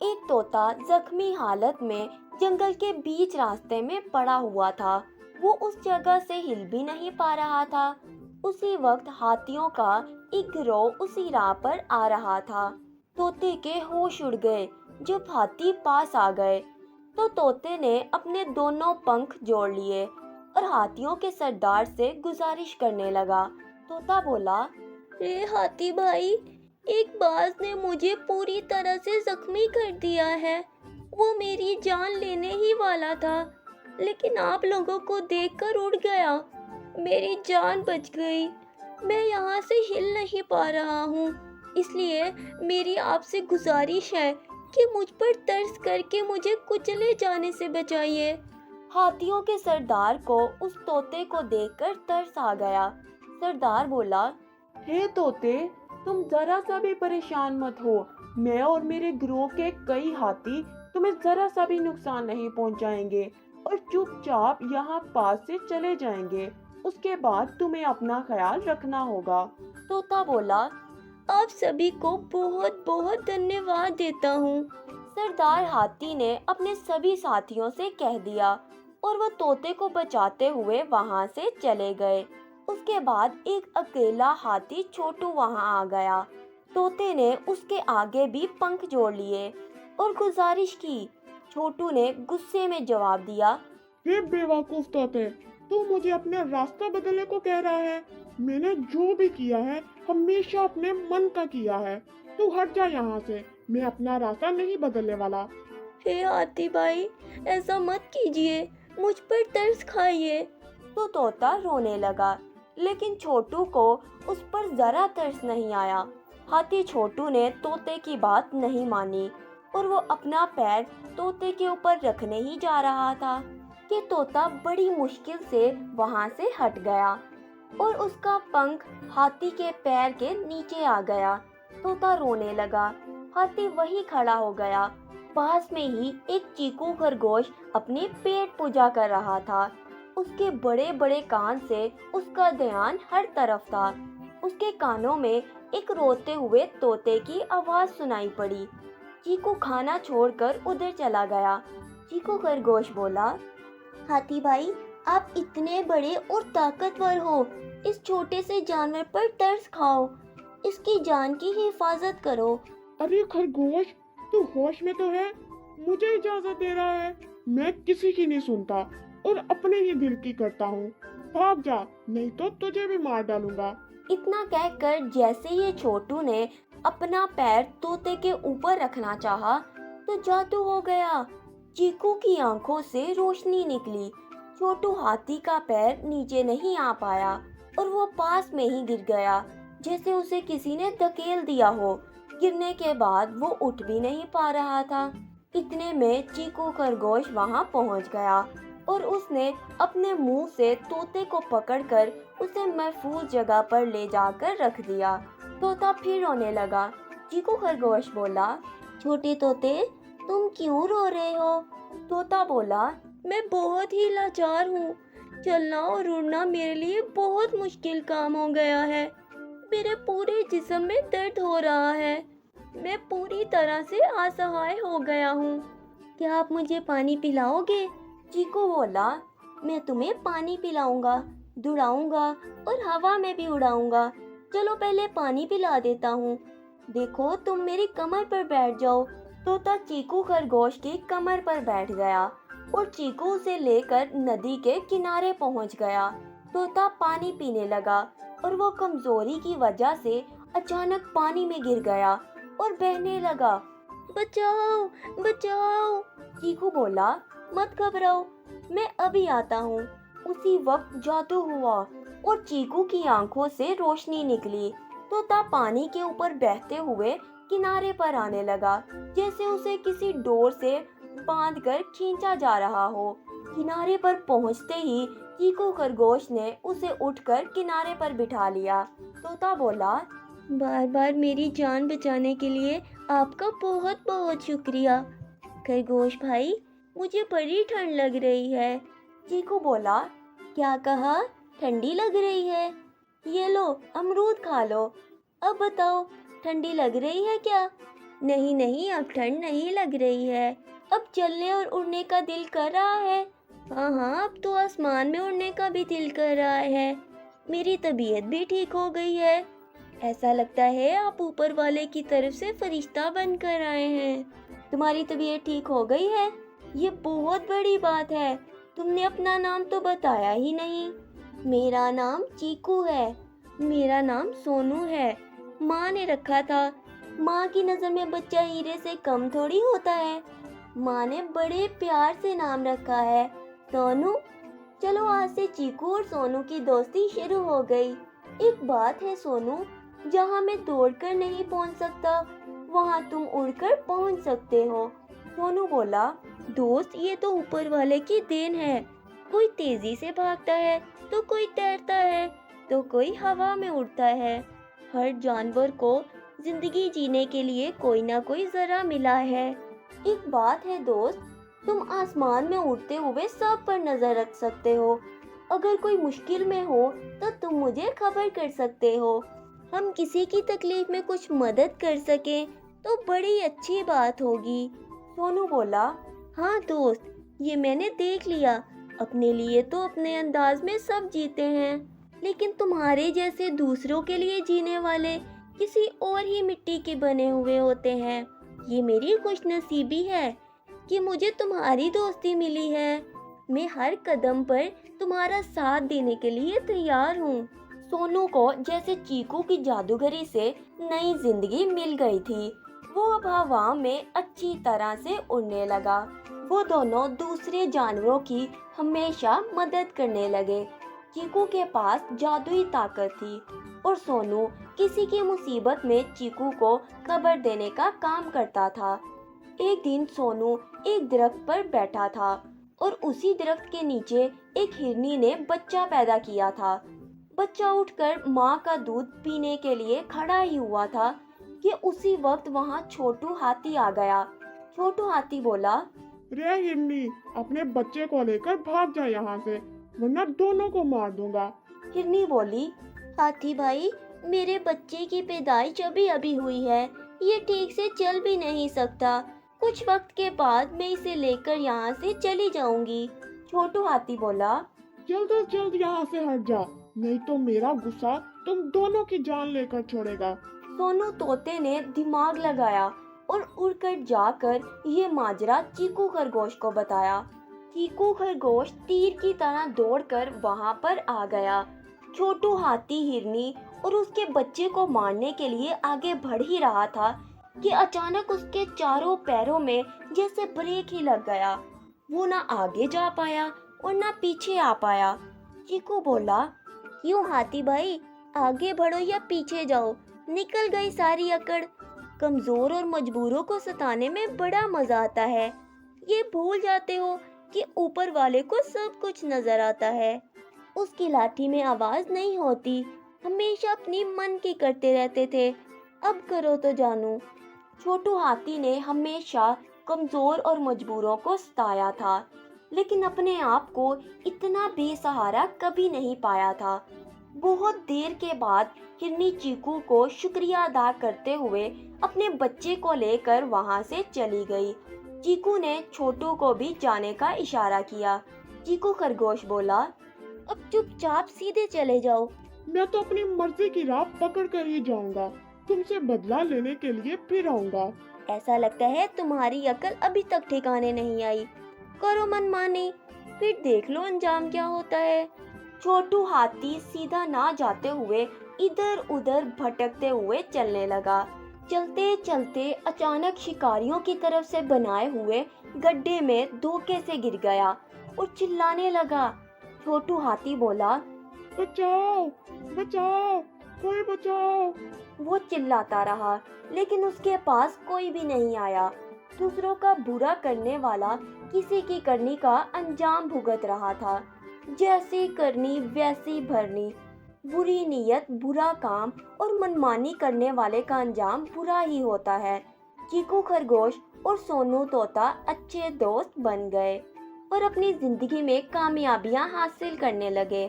ایک طوطا زخمی حالت میں جنگل کے بیچ راستے میں پڑا ہوا تھا۔ وہ اس جگہ سے ہل بھی نہیں پا رہا تھا۔ اسی وقت ہاتھیوں کا ایک گروہ اسی راہ پر آ رہا تھا۔ طوطے کے ہوش اڑ گئے۔ جب ہاتھی پاس آ گئے تو طوطے نے اپنے دونوں پنکھ جوڑ لیے اور ہاتھیوں کے سردار سے گزارش کرنے لگا۔ طوطا بولا، اے ہاتھی بھائی، ایک باز نے مجھے پوری طرح سے زخمی کر دیا ہے۔ وہ میری جان لینے ہی والا تھا، لیکن آپ لوگوں کو دیکھ کر اڑ گیا۔ میری جان بچ گئی۔ میں یہاں سے ہل نہیں پا رہا ہوں، اس لیے میری آپ سے گزارش ہے کہ مجھ پر ترس کر کے مجھے کچلے جانے سے بچائیے۔ ہاتھیوں کے سردار کو اس طوطے کو دیکھ کر ترس آ گیا۔ سردار بولا، ہے طوطے، تم ذرا سا بھی پریشان مت ہو۔ میں اور میرے گروہ کے کئی ہاتھی تمہیں ذرا سا بھی نقصان نہیں پہنچائیں گے اور چپ چاپ یہاں پاس سے چلے جائیں گے۔ اس کے بعد تمہیں اپنا خیال رکھنا ہوگا۔ طوطا بولا، آپ سبھی کو بہت بہت دھنیہ واد دیتا ہوں۔ سردار ہاتھی نے اپنے سبھی ساتھیوں سے کہہ دیا اور وہ طوطے کو بچاتے ہوئے وہاں سے چلے گئے۔ اس کے بعد ایک اکیلا ہاتھی چھوٹو وہاں آ گیا۔ طوطے نے اس کے آگے بھی پنکھ جوڑ لیے اور گزارش کی۔ چھوٹو نے غصے میں جواب دیا، یہ بے وقوف طوطے، تو مجھے اپنا راستہ بدلنے کو کہہ رہا ہے؟ میں نے جو بھی کیا ہے ہمیشہ اپنے من کا کیا ہے۔ تو ہٹ جا یہاں سے، میں اپنا راستہ نہیں بدلنے والا۔ اے ہاتھی بھائی، ایسا مت کیجیے، مجھ پر ترس کھائیے۔ تو طوطا رونے لگا، لیکن چھوٹو کو اس پر ذرا ترس نہیں آیا۔ ہاتھی چھوٹو نے طوطے کی بات نہیں مانی اور وہ اپنا پیر طوطے کے اوپر رکھنے ہی جا رہا تھا کہ طوطا بڑی مشکل سے وہاں سے ہٹ گیا اور اس کا پنکھ ہاتھی کے پیر کے نیچے آ گیا۔ طوطا رونے لگا۔ ہاتھی وہیں کھڑا ہو گیا۔ پاس میں ہی ایک چیکو خرگوش اپنی پیٹ پوجا کر رہا تھا۔ اس کے بڑے بڑے کان سے اس کا دھیان ہر طرف تھا۔ اس کے کانوں میں ایک روتے ہوئے طوطے کی آواز سنائی پڑی۔ چیکو کھانا چھوڑ کر ادھر چلا گیا۔ چیکو خرگوش بولا، ہاتھی بھائی، آپ اتنے بڑے اور طاقتور ہو، اس چھوٹے سے جانور پر ترس کھاؤ، اس کی جان کی حفاظت کرو۔ ارے خرگوش، تو ہوش میں تو ہے؟ مجھے اجازت دے رہا ہے؟ میں کسی کی نہیں سنتا اور اپنے ہی دل کی کرتا ہوں۔ بھاگ جا، نہیں تو تجھے بھی مار ڈالوں گا۔ اتنا کہہ کر جیسے یہ چھوٹو نے اپنا پیر طوطے کے اوپر رکھنا چاہا تو جادو ہو گیا۔ چیکو کی آنکھوں سے روشنی نکلی۔ چھوٹو ہاتھی کا پیر نیچے نہیں آ پایا اور وہ پاس میں ہی گر گیا، جیسے اسے کسی نے دھکیل دیا ہو۔ گرنے کے بعد وہ اٹھ بھی نہیں پا رہا تھا۔ اتنے میں چیکو خرگوش وہاں پہنچ گیا اور اس نے اپنے منہ سے طوطے کو پکڑ کر اسے محفوظ جگہ پر لے جا کر رکھ دیا۔ طوطا پھر رونے لگا۔ چیکو خرگوش بولا، چھوٹے طوطے، تم کیوں رو رہے ہو؟ طوطا بولا، میں بہت ہی لاچار ہوں۔ چلنا اور اڑنا میرے لیے بہت مشکل کام ہو گیا ہے۔ میرے پورے جسم میں درد ہو رہا ہے۔ میں پوری طرح سے اسہائے ہو گیا ہوں۔ کیا آپ مجھے پانی پلاؤ گے؟ چیکو بولا، میں تمہیں پانی پلاؤں گا، دوڑاؤں گا اور ہوا میں بھی اڑاؤں گا۔ چلو پہلے پانی پلا دیتا ہوں۔ دیکھو، تم میری کمر پر بیٹھ جاؤ۔ طوطا چیکو خرگوش کی کمر پر بیٹھ گیا اور چیکو اسے لے کر ندی کے کنارے پہنچ گیا۔ طوطا پانی پینے لگا اور وہ کمزوری کی وجہ سے اچانک پانی میں گر گیا اور بہنے لگا۔ بچاؤ، بچاؤ! چیکو بولا، مت گھبراؤ، میں ابھی آتا ہوں۔ اسی وقت جادو ہوا اور چیکو کی آنکھوں سے روشنی نکلی۔ طوطا پانی کے اوپر بہتے ہوئے کنارے پر آنے لگا، جیسے اسے کسی ڈور سے باندھ کر کھینچا جا رہا ہو۔ کنارے پر پہنچتے ہی چیکو خرگوش نے اسے اٹھ کر کنارے پر بٹھا لیا۔ طوطا بولا، بار بار میری جان بچانے کے لیے آپ کا بہت بہت شکریہ۔ خرگوش بھائی، مجھے بڑی ٹھنڈ لگ رہی ہے۔ چیکو بولا، کیا کہا؟ ٹھنڈی لگ رہی ہے؟ یہ لو، امرود کھا لو۔ اب بتاؤ، ٹھنڈی لگ رہی ہے کیا؟ नहीं नहीं, अब ठंड नहीं लग रही है, अब चलने और उड़ने का दिल कर रहा है। हाँ हाँ, अब तो आसमान में उड़ने का भी दिल कर रहा है। मेरी तबीयत भी ठीक हो गई है। ऐसा लगता है आप ऊपर वाले की तरफ से फरिश्ता बनकर आए हैं। तुम्हारी तबीयत ठीक हो गई है? ये बहुत बड़ी बात है। तुमने अपना नाम तो बताया ही नहीं। मेरा नाम चीकू है। मेरा नाम सोनू है। माँ ने रखा था। माँ की नज़र में बच्चा हीरे से कम थोड़ी होता है। माँ ने बड़े प्यार से नाम रखा है, सोनू। चलो आज से चीकू और सोनू की दोस्ती शुरू हो गई। एक बात है सोनू, जहाँ मैं दौड़कर नहीं पहुँच सकता, वहाँ तुम उड़कर पहुँच सकते हो। सोनू बोला, दोस्त ये तो ऊपर वाले की देन है। कोई तेजी से भागता है तो कोई तैरता है तो कोई हवा में उड़ता है। हर जानवर को जिंदगी जीने के लिए कोई ना कोई जरा मिला है। एक बात है दोस्त, तुम आसमान में उड़ते हुए सब पर नजर रख सकते हो। अगर कोई मुश्किल में हो तो तुम मुझे खबर कर सकते हो। हम किसी की तकलीफ में कुछ मदद कर सकें तो बड़ी अच्छी बात होगी। सोनू बोला, हाँ दोस्त, ये मैंने देख लिया। अपने लिए तो अपने अंदाज में सब जीते हैं, लेकिन तुम्हारे जैसे दूसरों के लिए जीने वाले किसी और ही मिट्टी के बने हुए होते हैं। ये मेरी खुशनसीबी है कि मुझे तुम्हारी दोस्ती मिली है। मैं हर कदम पर तुम्हारा साथ देने के लिए तैयार हूँ। सोनू को जैसे चीकू की जादूगरी से नई जिंदगी मिल गई थी। वो अब हवा में अच्छी तरह से उड़ने लगा। वो दोनों दूसरे जानवरों की हमेशा मदद करने लगे। चीकू के पास जादुई ताकत थी और सोनू किसी की मुसीबत में चीकू को खबर देने का काम करता था। एक दिन सोनू एक दरख्त पर बैठा था और उसी दरख्त के नीचे एक हिरनी ने बच्चा पैदा किया था। बच्चा उठकर माँ का दूध पीने के लिए खड़ा ही हुआ था कि उसी वक्त वहाँ छोटू हाथी आ गया। छोटू हाथी बोला, रे हिरनी, अपने बच्चे को लेकर भाग जा यहाँ से, वरना दोनों को मार दूंगा। हिरनी बोली, हाथी भाई, मेरे बच्चे की पैदाइश अभी अभी हुई है। ये ठीक से चल भी नहीं सकता। कुछ वक्त के बाद मैं इसे लेकर यहाँ से चली जाऊंगी। छोटू हाथी बोला, जल्द से जल्द यहाँ से हट जा, नहीं तो मेरा गुस्सा तुम दोनों की जान लेकर छोड़ेगा। सोनू तोते ने दिमाग लगाया और उड़कर जाकर ये माजरा चीकू खरगोश को बताया। चीकू खरगोश तीर की तरह दौड़कर वहां पर आ गया। छोटू हाथी हिरनी और उसके बच्चे को मारने के लिए आगे बढ़ ही रहा था कि अचानक उसके चारों पैरों में जैसे ब्रेक ही लग गया। वो ना आगे जा पाया और ना पीछे आ पाया। चीकू बोला, क्यों हाथी भाई, आगे बढ़ो या पीछे जाओ, निकल गई सारी अकड़। कमजोर और मजबूरों को सताने में बड़ा मजा आता है। ये भूल जाते हो कि ऊपर वाले को सब कुछ नजर आता है। उसकी लाठी में आवाज नहीं होती, हमेशा अपनी मन की करते रहते थे। अब करो तो जानू। छोटू हाथी ने हमेशा कमजोर और मजबूरों को सताया था, लेकिन अपने आप को इतना बेसहारा कभी नहीं पाया था। बहुत देर के बाद हिरनी चीकू को शुक्रिया अदा करते हुए अपने बच्चे को लेकर वहां से चली गई। चीकू ने छोटू को भी जाने का इशारा किया। चीकू खरगोश बोला, अब चुपचाप सीधे चले जाओ। मैं तो अपनी मर्जी की राह पकड़ कर ही जाऊंगा, तुमसे बदला लेने के लिए फिर आऊंगा। ऐसा लगता है तुम्हारी अकल अभी तक ठिकाने नहीं आई। करो मनमानी, फिर देख लो अंजाम क्या होता है। छोटू हाथी सीधा ना जाते हुए इधर उधर भटकते हुए चलने लगा। चलते चलते अचानक शिकारियों की तरफ से बनाए हुए गड्ढे में धोखे से गिर गया और चिल्लाने लगा। छोटू हाथी बोला, बचाओ बचाओ, कोई बचाओ। वो चिल्लाता रहा, लेकिन उसके पास कोई भी नहीं आया। दूसरों का बुरा करने वाला किसी की करनी का अंजाम भुगत रहा था। जैसी करनी वैसी भरनी। बुरी नीयत, बुरा काम और मनमानी करने वाले का अंजाम बुरा ही होता है। चीकू खरगोश और सोनू तोता अच्छे दोस्त बन गए और अपनी जिंदगी में कामयाबियां हासिल करने लगे।